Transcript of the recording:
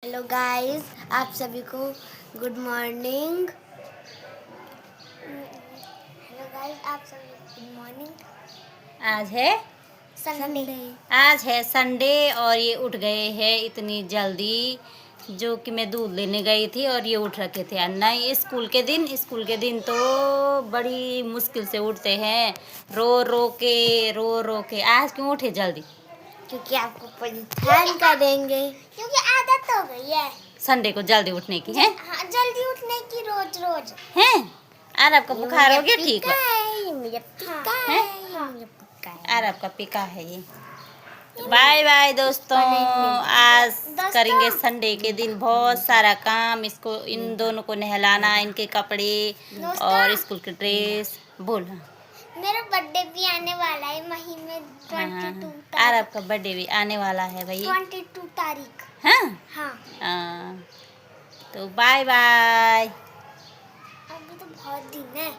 Hello guys, आप सभी को गुड मॉर्निंग। हेलो गाइस, आप सभी को गुड मॉर्निंग। आज है संडे। आज है संडे और ये उठ गए हैं इतनी जल्दी। जो कि मैं दूध लेने गई थी और ये उठ रखे थे। और नहीं, स्कूल के दिन तो बड़ी मुश्किल से उठते हैं, रो रो के। आज क्यों उठे जल्दी? क्योंकि आपको परेशान करेंगे, क्योंकि आदत हो गई है संडे को जल्दी उठने की है। हाँ, जल्दी उठने की रोज रोज। हैं? और आपका बुखार हो गया ठीक है? हैं? और आपका पिका है ये। बाय बाय दोस्तों। आज करेंगे संडे के दिन बहुत सारा काम। इसको, इन दोनों को नहलाना, इनके कपड़े और स्कूल की ड्रेस। बोल। हाँ मेरा बर्थडे भी आने वाला है महीने 22 और आपका बर्थडे भी आने वाला है भाई। 22 तारीख। हाँ हाँ, तो बाय बाय। अभी तो बहुत दिन है।